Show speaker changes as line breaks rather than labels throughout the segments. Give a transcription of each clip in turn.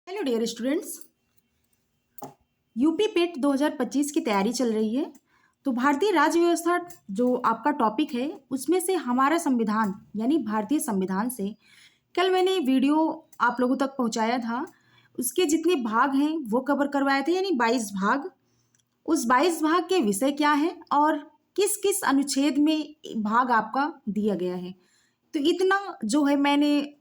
Hello dear students. UP PET 2025 की तैयारी चल रही है। तो भारतीय राज्य व्यवस्था जो आपका टॉपिक है उसमें से हमारा संविधान यानी भारतीय संविधान से कल मैंने वीडियो आप लोगों तक पहुंचाया था। उसके जितने भाग हैं वो कवर करवाए थे, यानी 22 भाग। उस 22 भाग के विषय क्या है और किस किस अनुच्छेद में भाग आपका दिया गया है, तो इतना जो है मैंने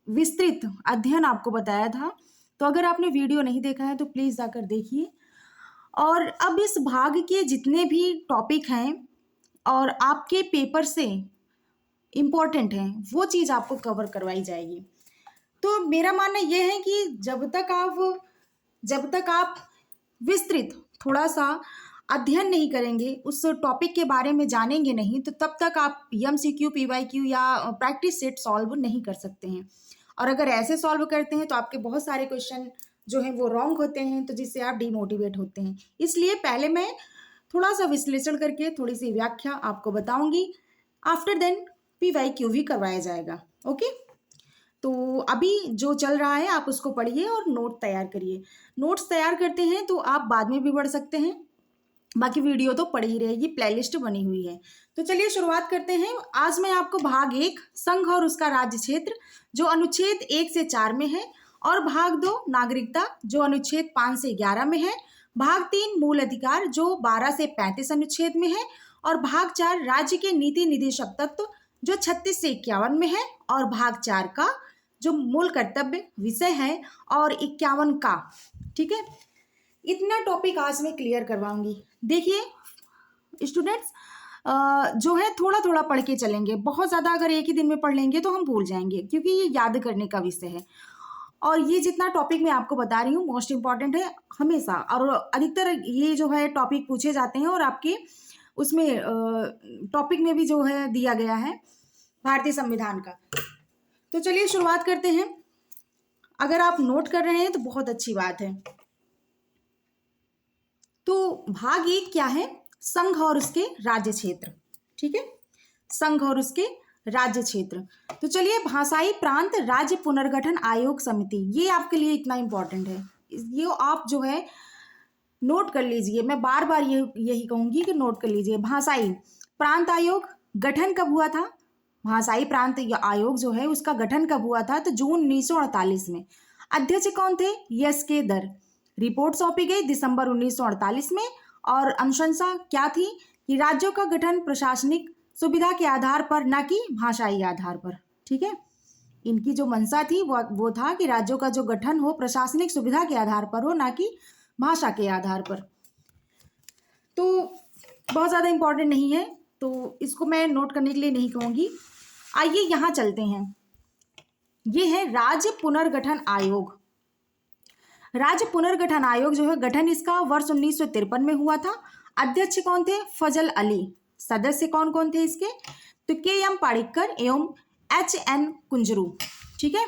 विस्तृत अध्ययन आपको बताया था। तो अगर आपने वीडियो नहीं देखा है तो प्लीज़ जाकर देखिए। और अब इस भाग के जितने भी टॉपिक हैं और आपके पेपर से इम्पोर्टेंट हैं वो चीज़ आपको कवर करवाई जाएगी। तो मेरा मानना यह है कि जब तक आप विस्तृत थोड़ा सा अध्ययन नहीं करेंगे, उस टॉपिक के बारे में जानेंगे नहीं, तो तब तक आप एमसीक्यू, पीवाईक्यू या प्रैक्टिस सेट सॉल्व नहीं कर सकते हैं। और अगर ऐसे सॉल्व करते हैं तो आपके बहुत सारे क्वेश्चन जो हैं वो रॉन्ग होते हैं, तो जिससे आप डिमोटिवेट होते हैं। इसलिए पहले मैं थोड़ा सा विश्लेषण करके थोड़ी सी व्याख्या आपको बताऊंगी। आफ्टर देन पीवाईक्यू भी करवाया जाएगा। ओके, तो अभी जो चल रहा है आप उसको पढ़िए और नोट तैयार करिए। नोट्स तैयार करते हैं तो आप बाद में भी पढ़ सकते हैं, बाकी वीडियो तो पड़ी ही रहेगी, प्लेलिस्ट बनी हुई है। तो चलिए शुरुआत करते हैं। आज मैं आपको भाग 1 संघ और उसका राज्य क्षेत्र जो अनुच्छेद 1 से 4 में है, और भाग 2 नागरिकता जो अनुच्छेद 5 से 11 में है, भाग 3 मूल अधिकार जो 12 से 35 अनुच्छेद में है, और भाग 4 राज्य के नीति निदेशक तत्व जो 36 से 51 में है, और भाग 4 का जो मूल कर्तव्य विषय है और 51 का। ठीक है, इतना टॉपिक आज मैं क्लियर करवाऊंगी। देखिए स्टूडेंट्स, जो है थोड़ा थोड़ा पढ़ के चलेंगे। बहुत ज़्यादा अगर एक ही दिन में पढ़ लेंगे तो हम भूल जाएंगे, क्योंकि ये याद करने का विषय है। और ये जितना टॉपिक मैं आपको बता रही हूँ मोस्ट इम्पॉर्टेंट है हमेशा, और अधिकतर ये जो है टॉपिक पूछे जाते हैं, और आपके उसमें टॉपिक में भी जो है दिया गया है भारतीय संविधान का। तो चलिए शुरुआत करते हैं। अगर आप नोट कर रहे हैं तो बहुत अच्छी बात है। तो भाग 1 क्या है? संघ और उसके राज्य क्षेत्र। ठीक है, संघ और उसके राज्य क्षेत्र। तो चलिए, भाषाई प्रांत राज्य पुनर्गठन आयोग समिति, ये आपके लिए इतना इंपॉर्टेंट है, ये आप जो है नोट कर लीजिए। मैं बार बार यही कहूंगी कि नोट कर लीजिए। भाषाई प्रांत आयोग गठन कब हुआ था? भाषाई प्रांत आयोग जो है उसका गठन कब हुआ था? तो जून 1948 में। अध्यक्ष कौन थे? यस के दर। रिपोर्ट सौंपी गई दिसंबर 1948 में, और अनुशंसा क्या थी कि राज्यों का गठन प्रशासनिक सुविधा के आधार पर, ना कि भाषाई आधार पर। ठीक है, इनकी जो मंशा थी वो था कि राज्यों का जो गठन हो प्रशासनिक सुविधा के आधार पर हो, ना कि भाषा के आधार पर। तो बहुत ज़्यादा इंपॉर्टेंट नहीं है, तो इसको मैं नोट करने के लिए नहीं कहूँगी। आइए यहाँ चलते हैं। ये है राज्य पुनर्गठन आयोग। राज्य पुनर्गठन आयोग जो है, गठन इसका वर्ष 1953 में हुआ था। अध्यक्ष कौन थे? फजल अली। सदस्य कौन कौन थे इसके? तो के.एम. पारिक्कर एवं H.N. कुंजरू। ठीक है,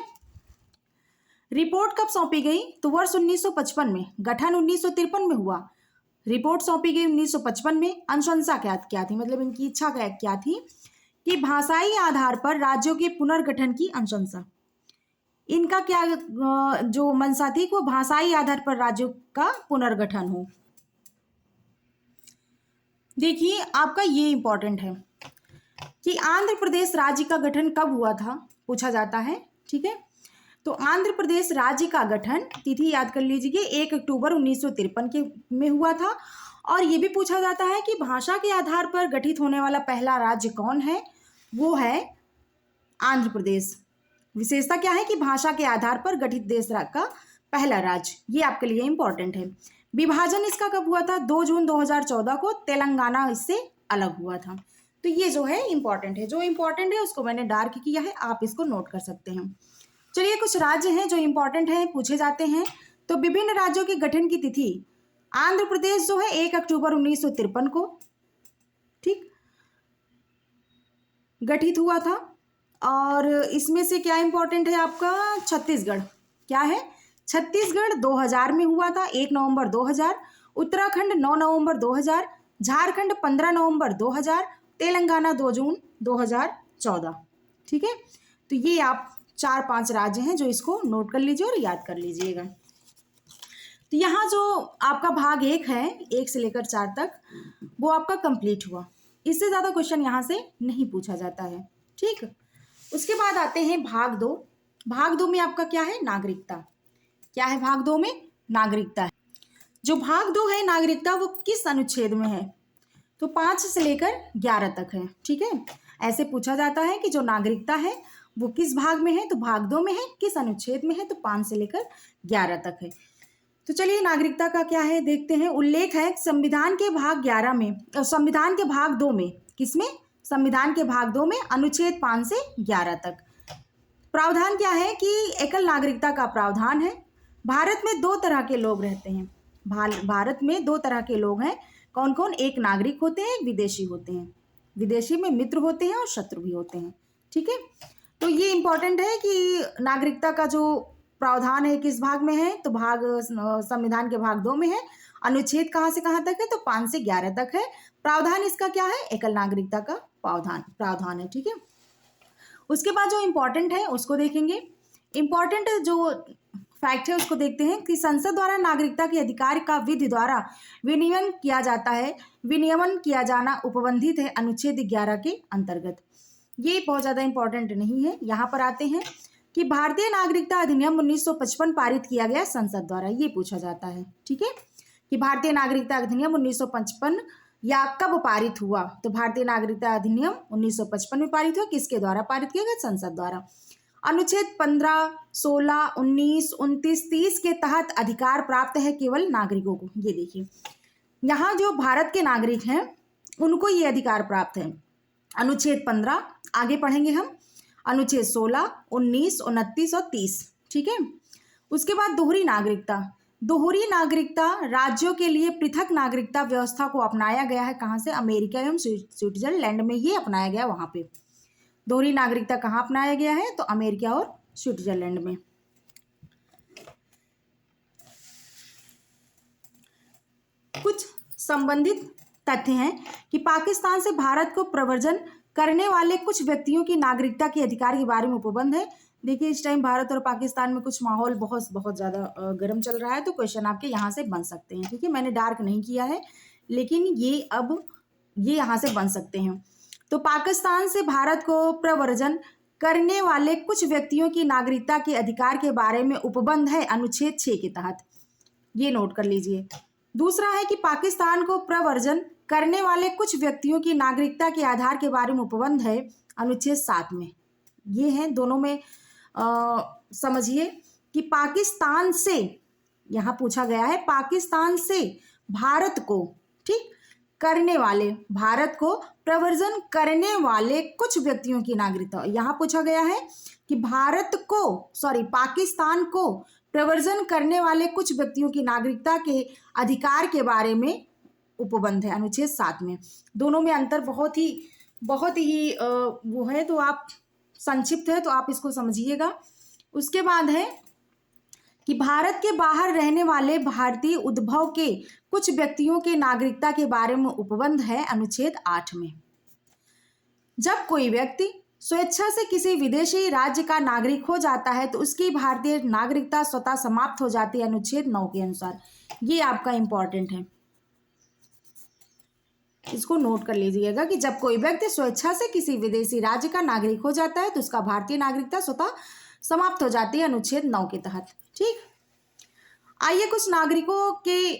रिपोर्ट कब सौंपी गई? तो वर्ष 1955 में। गठन 1953 में हुआ, रिपोर्ट सौंपी गई 1955 में। अनुशंसा क्या थी, मतलब इनकी इच्छा क्या थी कि भाषाई आधार पर राज्यों के पुनर्गठन की अनुशंसा। इनका क्या जो मंशा थी वो भाषाई आधार पर राज्यों का पुनर्गठन हो। देखिए, आपका ये इंपॉर्टेंट है कि आंध्र प्रदेश राज्य का गठन कब हुआ था, पूछा जाता है। ठीक है, तो आंध्र प्रदेश राज्य का गठन तिथि याद कर लीजिए, 1 अक्टूबर 1953 के में हुआ था। और ये भी पूछा जाता है कि भाषा के आधार पर गठित होने वाला पहला राज्य कौन है? वो है आंध्र प्रदेश। विशेषता क्या है कि भाषा के आधार पर गठित देश का पहला राज्य, ये आपके लिए इंपॉर्टेंट है। विभाजन इसका कब हुआ था? 2 जून 2014 को तेलंगाना इससे अलग हुआ था। तो ये जो है इंपॉर्टेंट है, जो इंपॉर्टेंट है उसको मैंने डार्क किया है, आप इसको नोट कर सकते हैं। चलिए, कुछ राज्य हैं जो इंपॉर्टेंट हैं, पूछे जाते हैं। तो विभिन्न राज्यों के गठन की तिथि, आंध्र प्रदेश जो है 1 अक्टूबर 1953 को ठीक गठित हुआ था। और इसमें से क्या इंपॉर्टेंट है आपका? छत्तीसगढ़। क्या है? छत्तीसगढ़ 2000 में हुआ था, 1 नवंबर 2000। उत्तराखंड 9 नवंबर 2000। झारखंड 15 नवंबर 2000। तेलंगाना 2 जून 2014। ठीक है, तो ये आप 4-5 राज्य हैं जो इसको नोट कर लीजिए और याद कर लीजिएगा। तो यहाँ जो आपका भाग 1 है, 1 से लेकर 4 तक, वो आपका कंप्लीट हुआ। इससे ज़्यादा क्वेश्चन यहाँ से नहीं पूछा जाता है। ठीक, उसके बाद आते हैं भाग 2। भाग 2 में आपका क्या है? नागरिकता। क्या है भाग 2 में? नागरिकता है। जो भाग 2 है नागरिकता, वो किस अनुच्छेद में है? तो 5 से लेकर 11 तक है। ठीक है, ऐसे पूछा जाता है कि जो नागरिकता है वो किस भाग में है? तो भाग 2 में है। किस अनुच्छेद में है? तो 5 से लेकर 11 तक है। तो चलिए नागरिकता का क्या है देखते हैं। उल्लेख है संविधान के भाग 11 में, संविधान के भाग 2 में। किसमें? संविधान के भाग 2 में, अनुच्छेद 5 से 11 तक। प्रावधान क्या है कि एकल नागरिकता का प्रावधान है। भारत में 2 तरह के लोग रहते हैं। भारत में 2 तरह के लोग हैं। कौन कौन? एक नागरिक होते हैं, एक विदेशी होते हैं। विदेशी में मित्र होते हैं और शत्रु भी होते हैं। ठीक है, तो ये इंपॉर्टेंट है कि नागरिकता का जो प्रावधान है किस भाग में है? तो भाग संविधान के भाग 2 में है। अनुच्छेद कहाँ से कहाँ तक है? तो 5 से 11 तक है। प्रावधान इसका क्या है? एकल नागरिकता का प्रावधान है। ठीक है, उसके बाद जो इम्पोर्टेंट है उसको देखेंगे। इम्पोर्टेंट जो फैक्ट है उसको देखते हैं कि संसद द्वारा नागरिकता के अधिकार का विधि द्वारा विनियमन किया जाता है। विनियमन किया जाना उपबंधित है अनुच्छेद 11 के अंतर्गत। ये बहुत ज़्यादा इम्पोर्टेंट नहीं है। यहाँ पर आते हैं कि भारतीय नागरिकता अधिनियम 1955 पारित किया गया संसद द्वारा। ये पूछा जाता है। ठीक है, कि भारतीय नागरिकता अधिनियम 1955 या कब पारित हुआ? तो भारतीय नागरिकता अधिनियम 1955 में पारित हुआ। किसके द्वारा पारित किया गया? संसद द्वारा। अनुच्छेद 15, 16, 19, 29, 30 के तहत अधिकार प्राप्त है केवल नागरिकों को। ये देखिए, यहाँ जो भारत के नागरिक हैं उनको ये अधिकार प्राप्त है। अनुच्छेद 15, आगे पढ़ेंगे हम, अनुच्छेद 16, 19, 29 और 30। ठीक है, उसके बाद दोहरी नागरिकता। दोहरी नागरिकता राज्यों के लिए पृथक नागरिकता व्यवस्था को अपनाया गया है। कहाँ से? अमेरिका एवं स्विट्जरलैंड में ये अपनाया गया। वहाँ पे दोहरी नागरिकता कहाँ अपनाया गया है? तो अमेरिका और स्विट्जरलैंड में। कुछ संबंधित तथ्य हैं कि पाकिस्तान से भारत को प्रव्रजन करने वाले कुछ व्यक्तियों की नागरिकता के अधिकार के बारे में उपबंध है। देखिए, इस टाइम भारत और पाकिस्तान में कुछ माहौल बहुत बहुत ज़्यादा गर्म चल रहा है, तो क्वेश्चन आपके यहाँ से बन सकते हैं। ठीक है, मैंने डार्क नहीं किया है, लेकिन ये यहाँ से बन सकते हैं। तो पाकिस्तान से भारत को प्रव्रजन करने वाले कुछ व्यक्तियों की नागरिकता के अधिकार के बारे में उपबंध है अनुच्छेद 6 के तहत। ये नोट कर लीजिए। दूसरा है कि पाकिस्तान को प्रव्रजन करने वाले कुछ व्यक्तियों की नागरिकता के आधार के बारे में उपबंध है अनुच्छेद 7 में। ये हैं दोनों में। समझिए कि पाकिस्तान से, यहाँ पूछा गया है पाकिस्तान से भारत को, ठीक, करने वाले, भारत को प्रव्रजन करने वाले कुछ व्यक्तियों की नागरिकता। यहाँ पूछा गया है कि पाकिस्तान को प्रव्रजन करने वाले कुछ व्यक्तियों की नागरिकता के अधिकार के बारे में उपबंध है अनुच्छेद 7 में। दोनों में अंतर बहुत ही वो है, तो आप संक्षिप्त है तो आप इसको समझिएगा। उसके बाद है कि भारत के बाहर रहने वाले भारतीय उद्भव के कुछ व्यक्तियों के नागरिकता के बारे में उपबंध है अनुच्छेद 8 में। जब कोई व्यक्ति स्वेच्छा से किसी विदेशी राज्य का नागरिक हो जाता है तो उसकी भारतीय नागरिकता स्वतः समाप्त हो जाती है अनुच्छेद 9 के अनुसार। ये आपका इंपॉर्टेंट है, इसको नोट कर लीजिएगा कि जब कोई व्यक्ति स्वेच्छा से किसी विदेशी राज्य का नागरिक हो जाता है तो उसका भारतीय नागरिकता स्वतः समाप्त हो जाती है अनुच्छेद 9 के तहत। ठीक, आइए कुछ नागरिकों के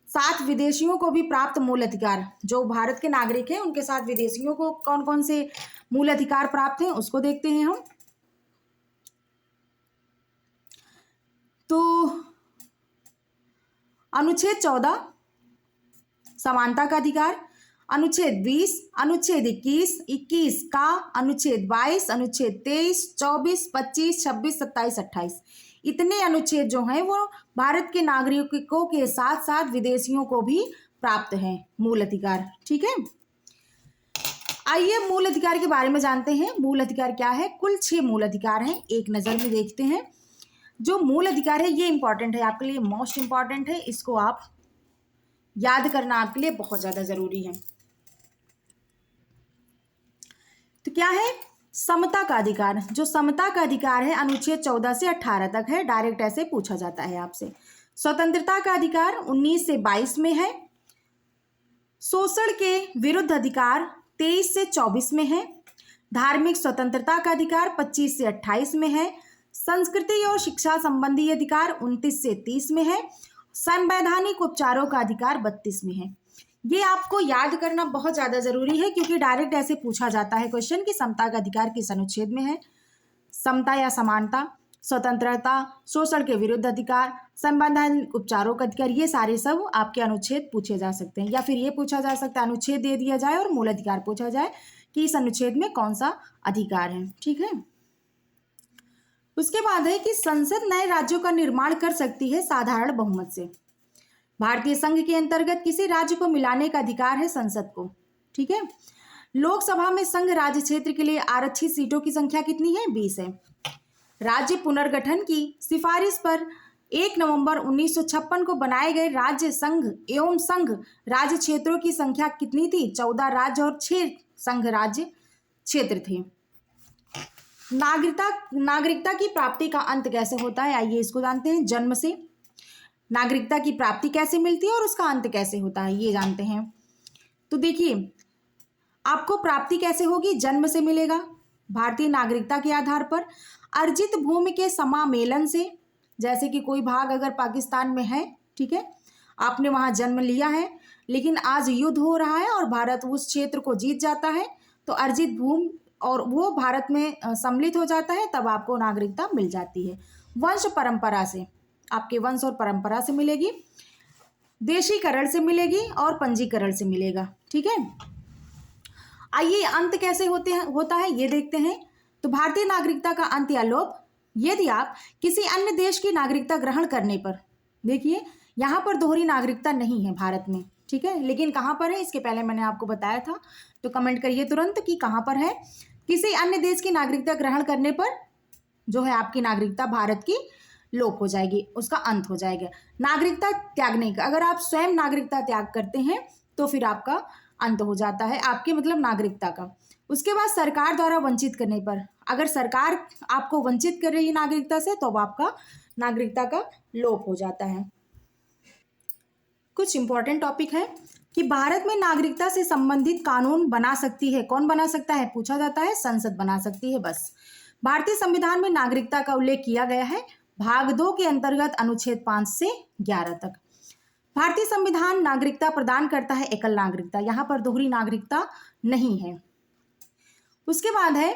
साथ विदेशियों को भी प्राप्त मूल अधिकार, जो भारत के नागरिक हैं उनके साथ विदेशियों को कौन कौन से मूल अधिकार प्राप्त हैं उसको देखते हैं हम। तो अनुच्छेद 14 समानता का अधिकार, अनुच्छेद 20, अनुच्छेद 21 का, अनुच्छेद 22, अनुच्छेद 23, 24, 25, 26, 27, 28, इतने अनुच्छेद जो हैं वो भारत के नागरिकों के साथ साथ विदेशियों को भी प्राप्त हैं मूल अधिकार। ठीक है, आइए मूल अधिकार के बारे में जानते हैं। मूल अधिकार क्या है? कुल 6 मूल अधिकार हैं, एक नज़र में देखते हैं। जो मूल अधिकार है ये इंपॉर्टेंट है आपके लिए, मोस्ट इंपॉर्टेंट है, इसको आप याद करना आपके लिए बहुत ज़्यादा ज़रूरी है। तो क्या है? समता का अधिकार, जो समता का अधिकार है अनुच्छेद 14 से 18 तक है, डायरेक्ट ऐसे पूछा जाता है आपसे। स्वतंत्रता का अधिकार 19 से 22 में है। शोषण के विरुद्ध अधिकार 23 से 24 में है। धार्मिक स्वतंत्रता का अधिकार 25 से 28 में है। संस्कृति और शिक्षा संबंधी अधिकार 29 से 30 में है। संवैधानिक उपचारों का अधिकार 32 में है। ये आपको याद करना बहुत ज़्यादा जरूरी है क्योंकि डायरेक्ट ऐसे पूछा जाता है क्वेश्चन कि समता का अधिकार किस अनुच्छेद में है। समता या समानता, स्वतंत्रता, शोषण के विरुद्ध अधिकार, संवैधानिक उपचारों का अधिकार, ये सारे सब आपके अनुच्छेद पूछे जा सकते हैं। या फिर ये पूछा जा सकता है, अनुच्छेद दे दिया जाए और मूल अधिकार पूछा जाए कि इस अनुच्छेद में कौन सा अधिकार है। ठीक है। उसके बाद है कि संसद नए राज्यों का निर्माण कर सकती है साधारण बहुमत से। भारतीय संघ के अंतर्गत किसी राज्य को मिलाने का अधिकार है संसद को। ठीक है। लोकसभा में संघ राज्य क्षेत्र के लिए आरक्षित सीटों की संख्या कितनी है? 20 है। राज्य पुनर्गठन की सिफारिश पर 1 नवंबर 1956 को बनाए गए राज्य संघ एवं संघ राज्य क्षेत्रों की संख्या कितनी थी? 14 राज्य और 6 संघ राज्य क्षेत्र थे। नागरिकता की प्राप्ति का अंत कैसे होता है? आइए इसको जानते हैं। जन्म से। नागरिकता की प्राप्ति कैसे मिलती है और उसका अंत कैसे होता है, ये जानते हैं। तो देखिए, आपको प्राप्ति कैसे होगी? जन्म से मिलेगा, भारतीय नागरिकता के आधार पर, अर्जित भूमि के समामेलन से। जैसे कि कोई भाग अगर पाकिस्तान में है, ठीक है, आपने वहां जन्म लिया है, लेकिन आज युद्ध हो रहा है और भारत उस क्षेत्र को जीत जाता है, तो अर्जित भूमि और वो भारत में सम्मिलित हो जाता है, तब आपको नागरिकता मिल जाती है। वंश परंपरा से, आपके वंश और परंपरा से मिलेगी, देशीकरण से मिलेगी और पंजीकरण से मिलेगा। ठीक है। आइए अंत कैसे होता है ये देखते हैं। तो भारतीय नागरिकता का अंत या लोप, यदि आप किसी अन्य देश की नागरिकता ग्रहण करने पर, देखिए यहाँ पर दोहरी नागरिकता नहीं है भारत में, ठीक है, लेकिन कहाँ पर है इसके पहले मैंने आपको बताया था, तो कमेंट करिए तुरंत कि कहाँ पर है। किसी अन्य देश की नागरिकता ग्रहण करने पर जो है आपकी नागरिकता भारत की लोप हो जाएगी, उसका अंत हो जाएगा। नागरिकता त्यागने का, अगर आप स्वयं नागरिकता त्याग करते हैं तो फिर आपका अंत हो जाता है, आपके मतलब नागरिकता का। उसके बाद सरकार द्वारा वंचित करने पर, अगर सरकार आपको वंचित कर रही है नागरिकता से, तो अब आपका नागरिकता का लोप हो जाता है। कुछ इंपॉर्टेंट टॉपिक है कि भारत में नागरिकता से संबंधित कानून बना सकती है, कौन बना सकता है पूछा जाता है, संसद बना सकती है बस। भारतीय संविधान में नागरिकता का उल्लेख किया गया है भाग 2 के अंतर्गत अनुच्छेद 5 से 11 तक। भारतीय संविधान नागरिकता प्रदान करता है एकल नागरिकता, यहां पर दोहरी नागरिकता नहीं है। उसके बाद है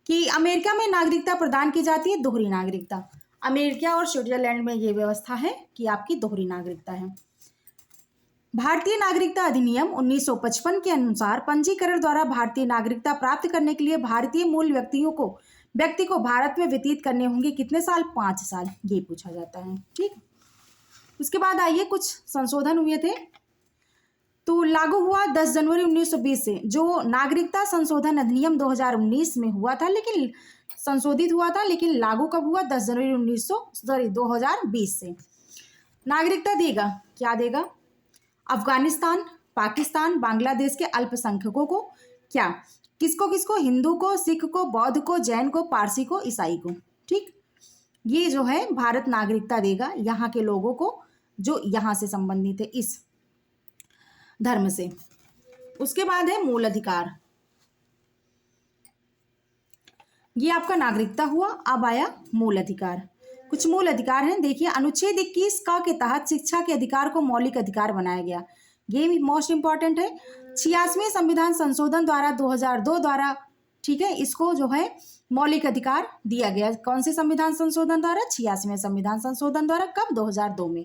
कि अमेरिका में नागरिकता प्रदान की जाती है दोहरी नागरिकता। अमेरिका और स्विट्जरलैंड में ये व्यवस्था है कि आपकी दोहरी नागरिकता है। भारतीय नागरिकता अधिनियम 1955 के अनुसार पंजीकरण द्वारा भारतीय नागरिकता प्राप्त करने के लिए भारतीय मूल व्यक्ति को भारत में व्यतीत करने होंगे कितने साल? 5 साल, ये पूछा जाता है। ठीक। उसके बाद आइए कुछ संशोधन हुए थे, तो लागू हुआ 10 जनवरी 1920 से, जो नागरिकता संशोधन अधिनियम 2019 में हुआ था, लेकिन संशोधित हुआ था, लेकिन लागू कब हुआ? 10 जनवरी 2020 से। नागरिकता देगा, क्या देगा? अफगानिस्तान, पाकिस्तान, बांग्लादेश के अल्पसंख्यकों को, क्या किसको किसको? हिंदू को, सिख को, बौद्ध को, जैन को, पारसी को, ईसाई को। ठीक। ये जो है भारत नागरिकता देगा यहाँ के लोगों को जो यहाँ से संबंधित है इस धर्म से। उसके बाद है मूल अधिकार, ये आपका नागरिकता हुआ। अब आया मूल अधिकार। कुछ मूल अधिकार हैं, देखिए अनुच्छेद 21 का के तहत शिक्षा के अधिकार को मौलिक अधिकार बनाया गया, ये भी मोस्ट इंपॉर्टेंट है। 86वें संविधान संशोधन द्वारा 2002 द्वारा, ठीक है, इसको जो है मौलिक अधिकार दिया गया। कौन से संविधान संशोधन द्वारा? 86वें संविधान संशोधन द्वारा। कब? 2002 में।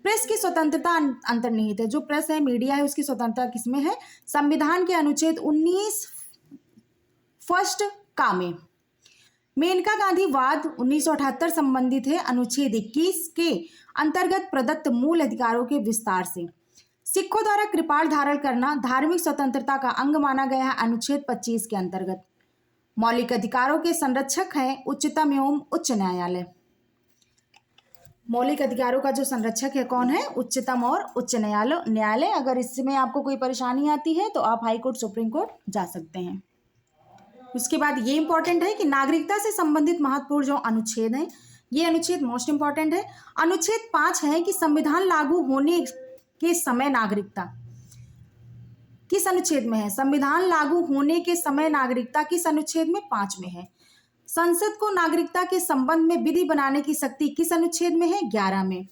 प्रेस की स्वतंत्रता अंतर्निहित है, जो प्रेस है, मीडिया है, उसकी स्वतंत्रता किसमें है? संविधान के अनुच्छेद 19 फर्स्ट का में। मेनका गांधी वाद 1978 संबंधित है अनुच्छेद 21 के अंतर्गत प्रदत्त मूल अधिकारों के विस्तार से। सिखों द्वारा कृपाल धारण करना धार्मिक स्वतंत्रता का अंग माना गया है अनुच्छेद 25 के अंतर्गत। मौलिक अधिकारों के संरक्षक है उच्चतम एवं उच्च न्यायालय। मौलिक अधिकारों का जो संरक्षक है कौन है? उच्चतम और उच्च न्यायालय। अगर इसमें आपको कोई परेशानी आती है तो आप हाई कोर्ट, सुप्रीम कोर्ट जा सकते हैं। उसके बाद ये इंपॉर्टेंट है कि नागरिकता से संबंधित महत्वपूर्ण जो अनुच्छेद हैं, ये अनुच्छेद मोस्ट इंपॉर्टेंट है। अनुच्छेद 5 है कि संविधान लागू होने के समय नागरिकता किस अनुच्छेद में है? संविधान लागू होने के समय नागरिकता किस अनुच्छेद में? 5 में है। संसद को नागरिकता के संबंध में विधि बनाने की शक्ति किस अनुच्छेद में है? 11 में।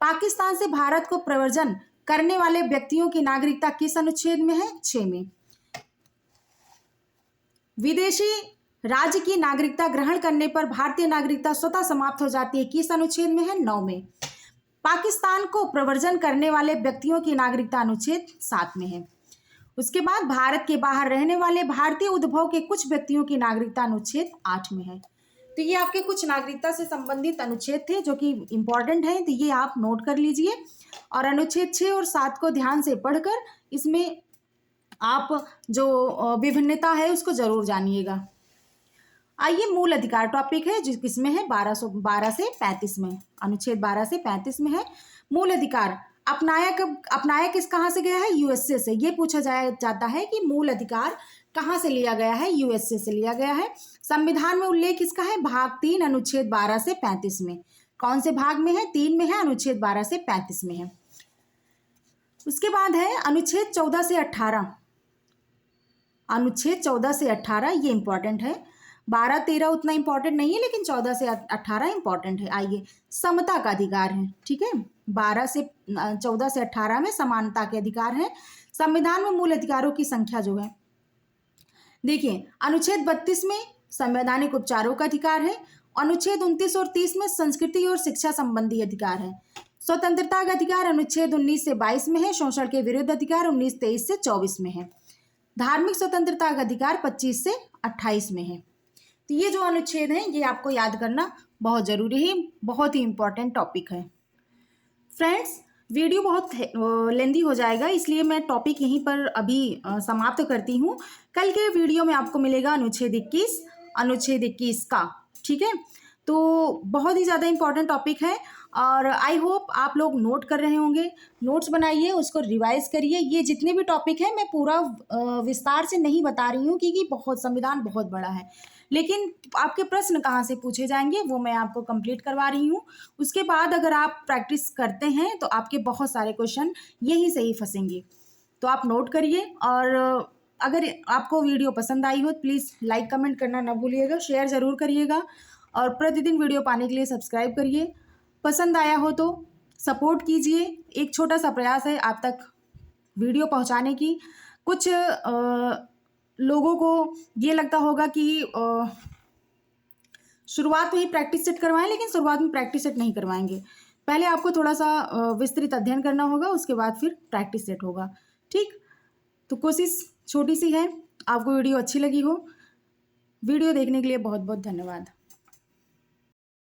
पाकिस्तान से भारत को प्रव्रजन करने वाले व्यक्तियों की नागरिकता किस अनुच्छेद में है? 6 में। विदेशी राज्य की नागरिकता ग्रहण करने पर भारतीय नागरिकता स्वतः समाप्त हो जाती है, किस अनुच्छेद में है? 9 में। पाकिस्तान को प्रव्रजन करने वाले व्यक्तियों की नागरिकता अनुच्छेद 7 में है। उसके बाद भारत के बाहर रहने वाले भारतीय उद्भव के कुछ व्यक्तियों की नागरिकता अनुच्छेद 8 में है। तो ये आपके कुछ नागरिकता से संबंधित अनुच्छेद थे जो कि इंपॉर्टेंट हैं, तो ये आप नोट कर लीजिए और अनुच्छेद 6 और 7 को ध्यान से पढ़कर इसमें आप जो विभिन्नता है उसको जरूर जानिएगा। आइए मूल अधिकार टॉपिक है जो किसमें है? 12 से 35 में। अनुच्छेद 12 से 35 में है। मूल अधिकार अपनाया किस कहाँ से गया है? यूएसए से। ये पूछा जाता है कि मूल अधिकार कहाँ से लिया गया है? यूएसए से लिया गया है। संविधान में उल्लेख किसका है? भाग 3 अनुच्छेद 12 से 35 में। कौन से भाग में है? 3 में है। अनुच्छेद 12 से 35 में है। उसके बाद है अनुच्छेद 14 से 18। अनुच्छेद 14 से 18 ये इंपॉर्टेंट है। 12-13 उतना इंपॉर्टेंट नहीं है, लेकिन 14 से 18 इंपॉर्टेंट है। आइए, समता का अधिकार है, ठीक है। 14 से 18 में समानता के अधिकार है। संविधान में मूल अधिकारों की संख्या जो है, देखिए, अनुच्छेद 32 में संवैधानिक उपचारों का अधिकार है। अनुच्छेद 29 और 30 में संस्कृति और शिक्षा संबंधी अधिकार है। स्वतंत्रता का अधिकार अनुच्छेद 19 से 22 में है। शोषण के विरुद्ध अधिकार 19-23 से 24 में है। धार्मिक स्वतंत्रता का अधिकार 25 से 28 में है। तो ये जो अनुच्छेद हैं ये आपको याद करना बहुत ज़रूरी है, बहुत ही इंपॉर्टेंट टॉपिक है। फ्रेंड्स, वीडियो बहुत लेंदी हो जाएगा, इसलिए मैं टॉपिक यहीं पर अभी समाप्त करती हूँ। कल के वीडियो में आपको मिलेगा अनुच्छेद 21 का, ठीक है। तो बहुत ही ज़्यादा इंपॉर्टेंट टॉपिक है और आई होप आप लोग नोट कर रहे होंगे। नोट्स बनाइए, उसको रिवाइज करिए। ये जितने भी टॉपिक हैं मैं पूरा विस्तार से नहीं बता रही हूँ क्योंकि संविधान बहुत बड़ा है, लेकिन आपके प्रश्न कहाँ से पूछे जाएंगे वो मैं आपको कंप्लीट करवा रही हूँ। उसके बाद अगर आप प्रैक्टिस करते हैं तो आपके बहुत सारे क्वेश्चन यहीं से ही फंसेंगे। तो आप नोट करिए और अगर आपको वीडियो पसंद आई हो प्लीज़ लाइक कमेंट करना ना भूलिएगा, शेयर ज़रूर करिएगा और प्रतिदिन वीडियो पाने के लिए सब्सक्राइब करिए। पसंद आया हो तो सपोर्ट कीजिए। एक छोटा सा प्रयास है आप तक वीडियो पहुंचाने की। कुछ लोगों को ये लगता होगा कि शुरुआत में ही प्रैक्टिस सेट करवाएं, लेकिन शुरुआत में प्रैक्टिस सेट नहीं करवाएंगे। पहले आपको थोड़ा सा विस्तृत अध्ययन करना होगा, उसके बाद फिर प्रैक्टिस सेट होगा, ठीक। तो कोशिश छोटी सी है। आपको वीडियो अच्छी लगी हो। वीडियो देखने के लिए बहुत बहुत धन्यवाद।